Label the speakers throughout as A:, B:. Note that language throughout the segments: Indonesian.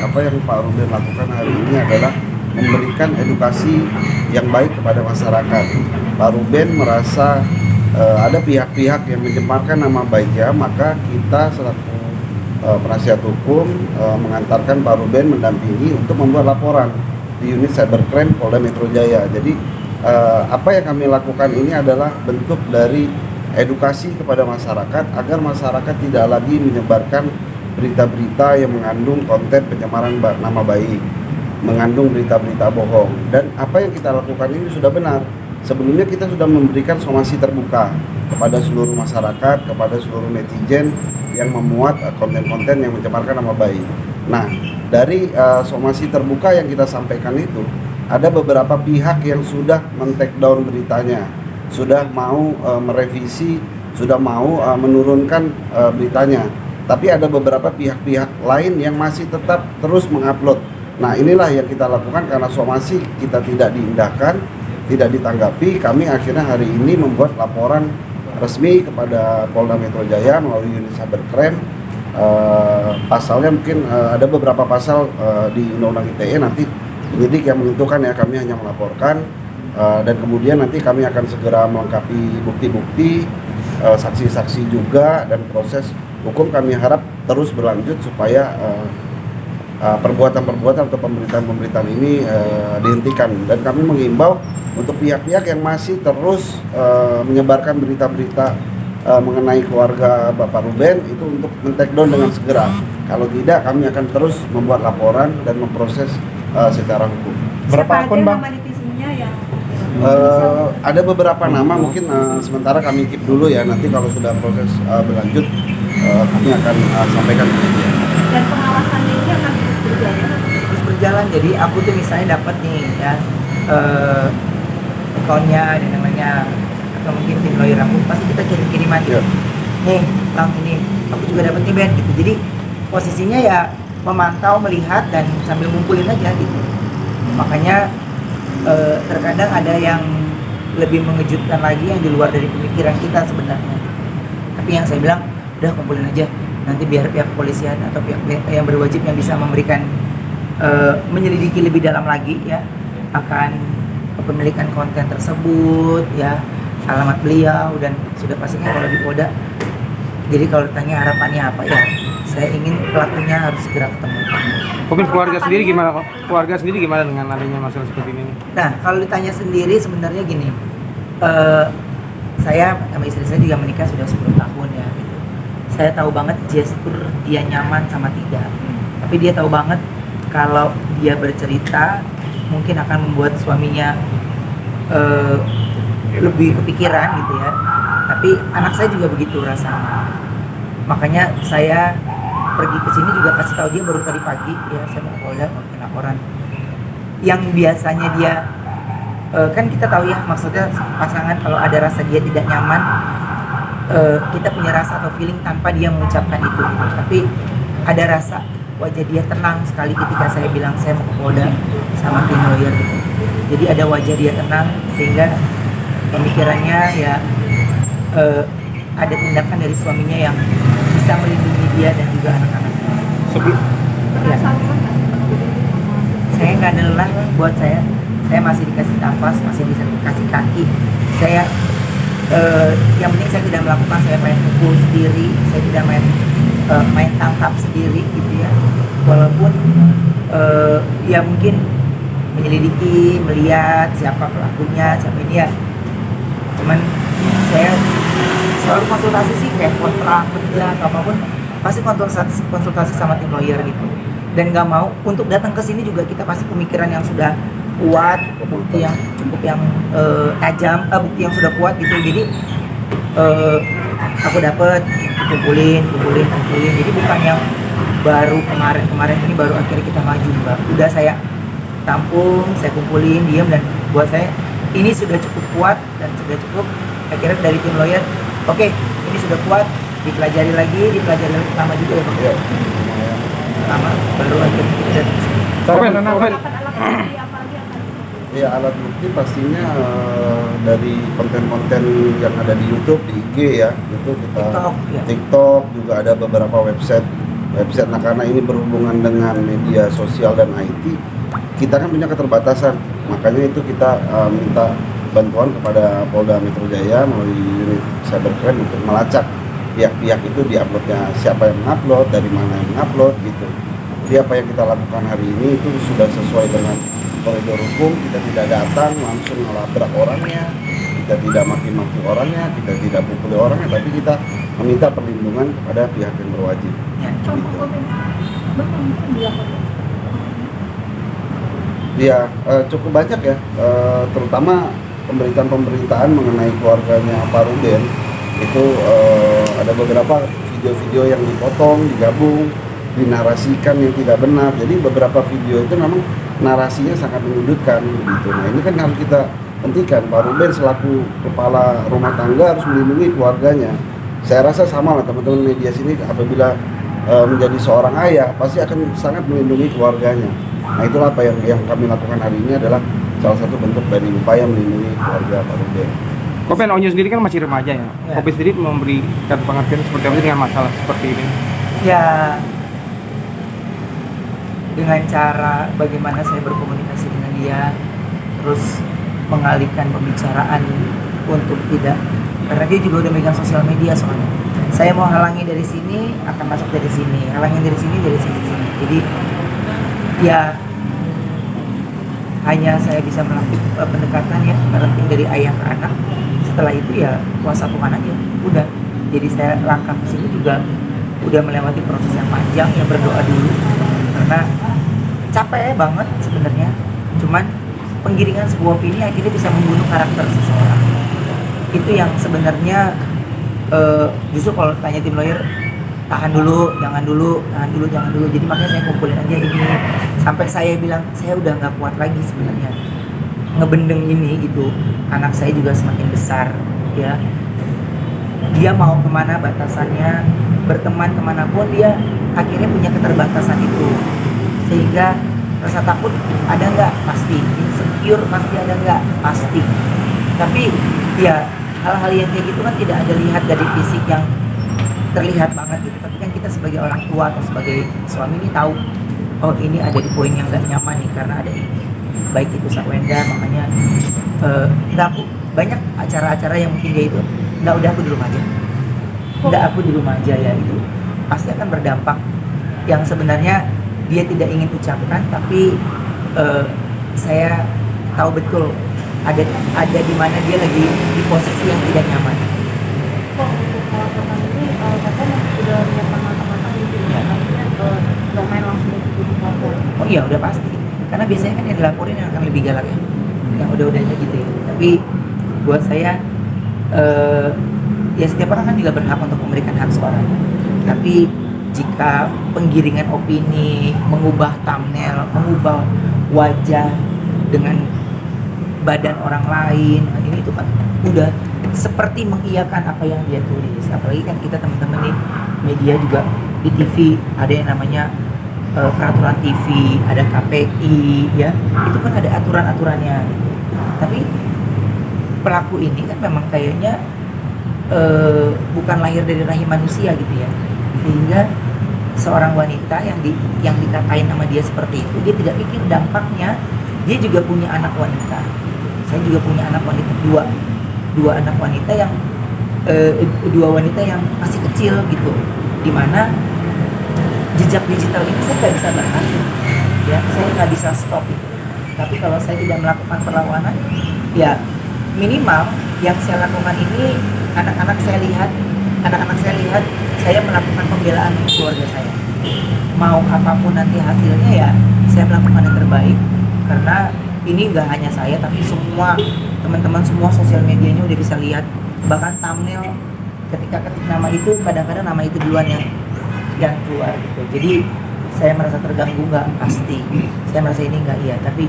A: apa yang Pak Ruben lakukan hari ini adalah memberikan edukasi yang baik kepada masyarakat. Pak Ruben merasa ada pihak-pihak yang mencemarkan nama baiknya, maka kita selaku penasihat hukum mengantarkan Pak Ruben mendampingi untuk membuat laporan di unit cybercrime Polda Metro Jaya. Jadi apa yang kami lakukan ini adalah bentuk dari edukasi kepada masyarakat agar masyarakat tidak lagi menyebarkan berita-berita yang mengandung konten pencemaran nama baik, mengandung berita-berita bohong. Dan apa yang kita lakukan ini sudah benar. Sebelumnya kita sudah memberikan somasi terbuka kepada seluruh masyarakat, kepada seluruh netizen yang memuat konten-konten yang mencemarkan nama baik. Nah, dari somasi terbuka yang kita sampaikan itu, ada beberapa pihak yang sudah men-take down beritanya, sudah mau merevisi, sudah mau menurunkan beritanya. Tapi ada beberapa pihak-pihak lain yang masih tetap terus mengupload. Nah, inilah yang kita lakukan karena somasi kita tidak diindahkan, tidak ditanggapi. Kami akhirnya hari ini membuat laporan resmi kepada Polda Metro Jaya melalui unit cybercrime. Pasalnya mungkin ada beberapa pasal di Undang-Undang ITE, nanti penyidik yang menentukan ya, kami hanya melaporkan dan kemudian nanti kami akan segera melengkapi bukti-bukti, saksi-saksi juga, dan proses hukum kami harap terus berlanjut supaya perbuatan-perbuatan atau pemberitaan-pemberitaan ini dihentikan. Dan kami mengimbau untuk pihak-pihak yang masih terus menyebarkan berita-berita mengenai keluarga Bapak Ruben itu untuk men-take down dengan segera. Kalau tidak, kami akan terus membuat laporan dan memproses secara hukum.
B: Berapa akun, Bang?
A: Ada beberapa nama, mungkin sementara kami keep dulu ya. Nanti kalau sudah proses berlanjut, kami akan sampaikan.
B: Dan pengawasannya ini akan terus berjalan?
C: Terus berjalan. Jadi aku tuh misalnya dapat nih ya akunnya ada namanya, atau mungkin tim lawyer aku, pasti kita kirim-kiriman gitu. Nih Bang, ini aku juga dapat nih Ben gitu. Jadi posisinya ya memantau, melihat, dan sambil ngumpulin aja gitu. Makanya terkadang ada yang lebih mengejutkan lagi yang di luar dari pemikiran kita sebenarnya. Tapi yang saya bilang, udah kumpulin aja, nanti biar pihak kepolisian atau pihak yang berwajib yang bisa memberikan menyelidiki lebih dalam lagi ya akan kepemilikan konten tersebut ya, alamat beliau, dan sudah pastinya kalau di Polda. Jadi kalau ditanya harapannya apa ya, saya ingin pelakunya harus segera ketemu.
D: Mungkin keluarga sendiri gimana, Pak? Keluarga sendiri gimana dengan adanya masalah seperti ini?
C: Nah, kalau ditanya sendiri sebenarnya gini, saya sama istri saya juga menikah sudah 10 tahun ya gitu. Saya tahu banget gestur dia nyaman sama tidak. Tapi dia tahu banget kalau dia bercerita mungkin akan membuat suaminya lebih kepikiran gitu ya. Tapi anak saya juga begitu rasanya. Makanya saya pergi ke sini juga kasih tahu dia baru tadi pagi ya, saya mau Polda melakukan laporan. Yang biasanya dia kan kita tahu ya, maksudnya pasangan kalau ada rasa dia tidak nyaman, kita punya rasa atau feeling tanpa dia mengucapkan itu gitu. Tapi ada rasa wajah dia tenang sekali ketika saya bilang saya mau ke Polda sama tim lawyer gitu. Jadi ada wajah dia tenang sehingga pemikirannya ya ada tindakan dari suaminya yang bisa melindungi dia dan juga anak-anaknya. Ya. Saya nggak ada lelah buat saya masih dikasih nafas, masih bisa dikasih kaki. Saya yang penting saya tidak melakukan, saya main pukul sendiri, saya tidak main tangkap sendiri gitu ya. Walaupun ya mungkin menyelidiki, melihat siapa pelakunya, siapa ini ya. Cuman saya selalu konsultasi sih, kayak kontrak kerja atau apapun pasti konsultasi sama tim lawyer gitu. Dan nggak mau untuk datang ke sini juga kita pasti pemikiran yang sudah kuat, bukti yang cukup yang tajam, bukti yang sudah kuat gitu. Jadi aku dapat kumpulin. Jadi bukan yang baru kemarin ini baru akhirnya kita maju, Mbak. Udah saya tampung, saya kumpulin, diam, dan buat saya ini sudah cukup kuat dan sudah cukup. Akhirnya dari tim lawyer, oke, ini sudah kuat, dipelajari lagi, lama juga ya Bang. Lama, baru akhirnya kita
A: Ya, alat bukti pastinya dari konten-konten yang ada di YouTube, di IG ya, itu kita
C: TikTok, ya.
A: TikTok juga ada beberapa website website. Nah, karena ini berhubungan dengan media sosial dan IT, kita kan punya keterbatasan. Makanya itu kita minta bantuan kepada Polda Metro Jaya melalui unit cybercrime untuk melacak pihak-pihak itu diuploadnya, siapa yang mengupload, dari mana yang mengupload gitu. Jadi apa yang kita lakukan hari ini itu sudah sesuai dengan koridor hukum. Kita tidak datang langsung melabrak orangnya, kita tidak maki-maki orangnya, kita tidak pukuli orangnya, tapi kita meminta perlindungan kepada pihak yang berwajib.
C: Ya.
B: Contoh potensi Bang yang mungkin dilakukan.
A: Ya, cukup banyak ya, terutama pemberitaan-pemberitaan mengenai keluarganya Pak Ruben itu ada beberapa video-video yang dipotong, digabung, dinarasikan yang tidak benar. Jadi beberapa video itu memang narasinya sangat menyudutkan gitu. Nah, ini kan harus kita hentikan. Pak Ruben selaku kepala rumah tangga harus melindungi keluarganya. Saya rasa sama lah teman-teman media sini, apabila menjadi seorang ayah pasti akan sangat melindungi keluarganya. Nah, itulah apa yang kami lakukan hari ini adalah salah satu bentuk dari upaya melindungi keluarga Pak Ruben.
D: Kopen Onyo sendiri kan masih remaja ya.
C: Ya.
D: Kopen sendiri memberikan pengertian seperti apa sih dengan masalah seperti ini?
C: Ya, dengan cara bagaimana saya berkomunikasi dengan dia, terus mengalihkan pembicaraan untuk tidak, karena dia juga udah megang sosial media soalnya. Saya mau halangi dari sini, akan masuk dari sini, halangi dari sini, dari sini. Jadi ya hanya saya bisa melakukan pendekatan ya, parenting dari ayah ke anak. Setelah itu ya kuasa Tuhan aja, udah. Jadi saya langkah ke sini juga udah melewati proses yang panjang, ya berdoa dulu karena capek banget sebenarnya. Cuman penggiringan sebuah opini akhirnya bisa membunuh karakter seseorang. Itu yang sebenarnya justru kalau tanya tim lawyer, tahan dulu, jangan dulu, tahan dulu, jangan dulu. Jadi makanya saya kumpulin aja ini sampai saya bilang saya udah nggak kuat lagi sebenarnya ngebendeng ini gitu. Anak saya juga semakin besar ya. Dia mau kemana batasannya, berteman kemanapun dia akhirnya punya keterbatasan itu, sehingga rasa takut ada nggak pasti, insecure pasti ada nggak pasti. Tapi ya hal-hal yang kayak gitu kan tidak ada lihat dari fisik yang terlihat banget gitu, tapi kan kita sebagai orang tua atau sebagai suami ini tahu, oh ini ada di poin yang nggak nyaman nih karena ada ini, baik itu Sakwenda. Makanya nggak, aku banyak acara-acara yang mungkin dia itu nggak, udah aku di rumah aja, nggak aku di rumah aja ya, itu pasti akan berdampak yang sebenarnya dia tidak ingin ucapkan, tapi saya tahu betul ada di mana dia lagi di posisi yang tidak nyaman.
B: Kok untuk melaporkan ini Bapak sudah menyiapkan matang-matang gitu ya? Artinya nggak main langsung untuk lapor.
C: Oh iya udah pasti, karena biasanya kan yang dilaporin yang akan lebih galak ya, yang udah-udahnya gitu ya. Tapi buat saya ya setiap orang kan juga berhak untuk memberikan hak suaranya. Tapi jika penggiringan opini, mengubah thumbnail, mengubah wajah dengan badan orang lain, ini itu kan udah seperti mengiyakan apa yang dia tulis. Apalagi kan kita teman-teman nih media juga di TV ada yang namanya peraturan TV, ada KPI ya, itu kan ada aturan-aturannya gitu. Tapi pelaku ini kan memang kayaknya bukan lahir dari rahim manusia gitu ya, sehingga seorang wanita yang dikatain sama dia seperti itu, dia tidak pikir dampaknya. Dia juga punya anak wanita, saya juga punya anak wanita, dua anak wanita yang dua wanita yang masih kecil gitu, dimana jejak digital ini saya nggak bisa berhasil ya, saya nggak bisa stop itu. Tapi kalau saya tidak melakukan perlawanan, ya minimal yang saya lakukan ini anak-anak saya lihat saya melakukan pembelaan keluarga saya. Mau apapun nanti hasilnya ya saya melakukan yang terbaik, karena ini nggak hanya saya tapi semua teman-teman, semua sosial medianya udah bisa lihat, bahkan thumbnail ketika ketik nama itu kadang-kadang nama itu duluan yang keluar gitu. Jadi saya merasa terganggu nggak? Pasti. Saya merasa ini nggak, iya, tapi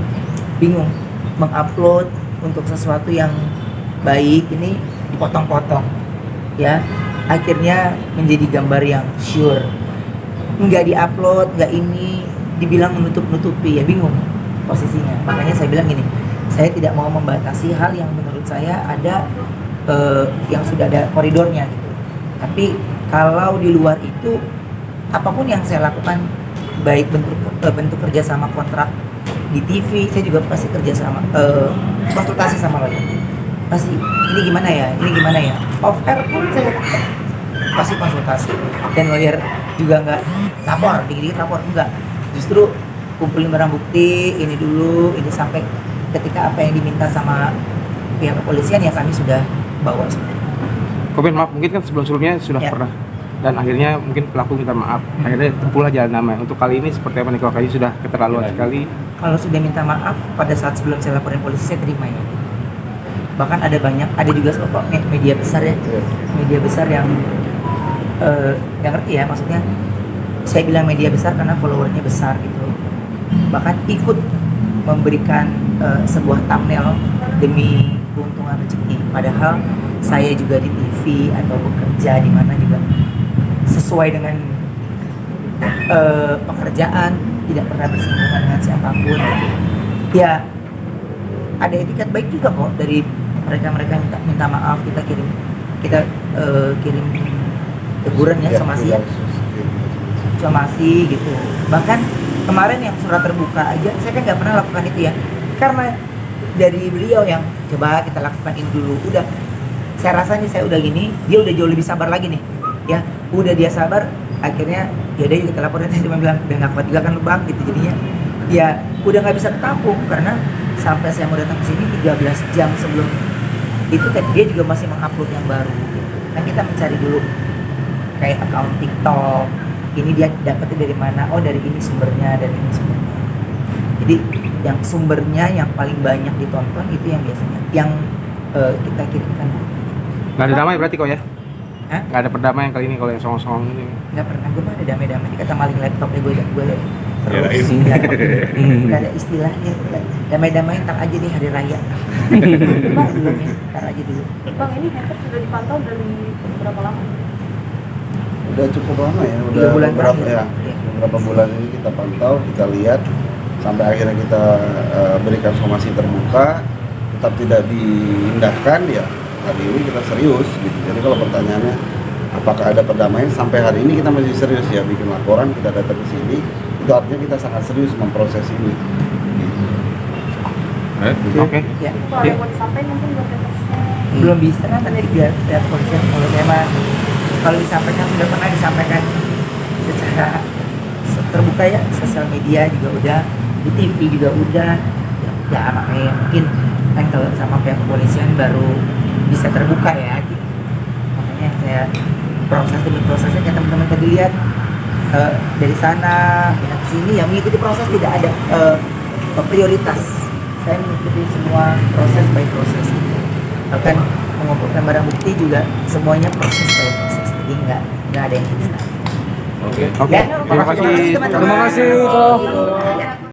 C: bingung mengupload untuk sesuatu yang baik ini dipotong-potong ya, akhirnya menjadi gambar yang sure, nggak diupload, nggak ini, dibilang menutup-nutupi, ya bingung posisinya. Makanya saya bilang gini, saya tidak mau membatasi hal yang menurut saya ada yang sudah ada koridornya gitu. Tapi kalau di luar itu apapun yang saya lakukan, baik bentuk kerjasama kontrak di TV, saya juga pasti kerjasama konsultasi sama lawyer. Pasti ini gimana ya, off air pun saya pasti konsultasi, dan lawyer juga nggak lapor, dikit-dikit lapor, enggak, justru kumpulin barang bukti ini dulu, ini sampai ketika apa yang diminta sama pihak kepolisian ya kami sudah bawa semua.
D: Koben, maaf, mungkin kan sebelum-sebelumnya sudah
C: Ya.
D: pernah dan akhirnya mungkin pelaku minta maaf, akhirnya tempuhlah jalan damai. Untuk kali ini seperti apa nih, kalau kayaknya sudah keterlaluan sekali?
C: Kalau sudah minta maaf pada saat sebelum saya laporin polisi, saya terima ya. Bahkan ada juga media besar ya, media besar yang ngerti ya, maksudnya saya bilang media besar karena followernya besar gitu, bahkan ikut memberikan sebuah thumbnail demi keuntungan rezeki, padahal saya juga di TV atau bekerja di mana juga sesuai dengan pekerjaan, tidak pernah bersinggungan dengan siapapun gitu. Ya ada etikat baik juga kok dari mereka minta maaf, kita kirim teguran ya, somasi gitu. Bahkan kemarin yang surat terbuka aja saya kan nggak pernah lakukan itu ya, karena dari beliau yang coba kita lakukan ini dulu, udah saya rasa nih saya udah gini, dia udah jauh lebih sabar lagi nih ya, udah dia sabar, akhirnya ya udah kita laporin. Saya cuma bilang udah nggak kuat juga kan lu bang gitu, jadinya ya udah nggak bisa ketampung, karena sampai saya mau datang ke sini 13 jam sebelum itu kan dia juga masih mengupload yang baru gitu. Kan kita mencari dulu kayak account TikTok, ini dia dapetnya dari mana, oh dari ini sumbernya, dari ini sumbernya. Jadi yang sumbernya yang paling banyak ditonton itu yang biasanya yang kita kirimkan.
D: Nggak ada damai berarti kok ya?
C: Hah?
D: Nggak ada perdamaian kali ini kalau yang songong-songong ini.
C: Nggak pernah, gue mah ada damai-damai, dikata maling laptopnya gue terus
E: Kirain.
C: nggak ada istilahnya, damai-damai ntar aja di hari raya. Bang belum ya, ntar aja dulu.
B: Bang, ini hacker sudah dipantau dari berapa lama?
A: Udah cukup lama ya,
C: 3
A: udah
C: bulan
A: beberapa
C: terakhir.
A: ya,
C: Iya.
A: beberapa bulan ini kita pantau, kita lihat sampai akhirnya kita berikan somasi terbuka, tetap tidak diindahkan ya. Hari ini kita serius gitu. Jadi kalau pertanyaannya apakah ada perdamaian, sampai hari ini kita masih serius ya, bikin laporan, kita datang ke sini, itu artinya kita sangat serius memproses ini. Gitu.
D: Oke.
C: Ya,
B: Kalau ada yang mau disampaikan mungkin buat hatersnya.
C: belum bisa kan nanti biar polisian. Kalau saya mah kalau disampaikan sudah pernah disampaikan secara terbuka ya, sosial media juga udah, di TV juga udah, ya makanya mungkin kan kalau sama pihak kepolisian baru bisa terbuka ya gitu. Makanya saya proses demi prosesnya kayak teman-teman tadi lihat dari sana pindah ke sini ya, mengikuti proses, tidak ada prioritas. Saya mengikuti semua proses by proses gitu. Bahkan mengumpulkan barang bukti juga semuanya proses by proses, jadi nggak ada yang instan.
D: Oke.
C: Ya,
D: Terima kasih.
C: teman-teman.
D: Terima kasih.
C: Terima kasih.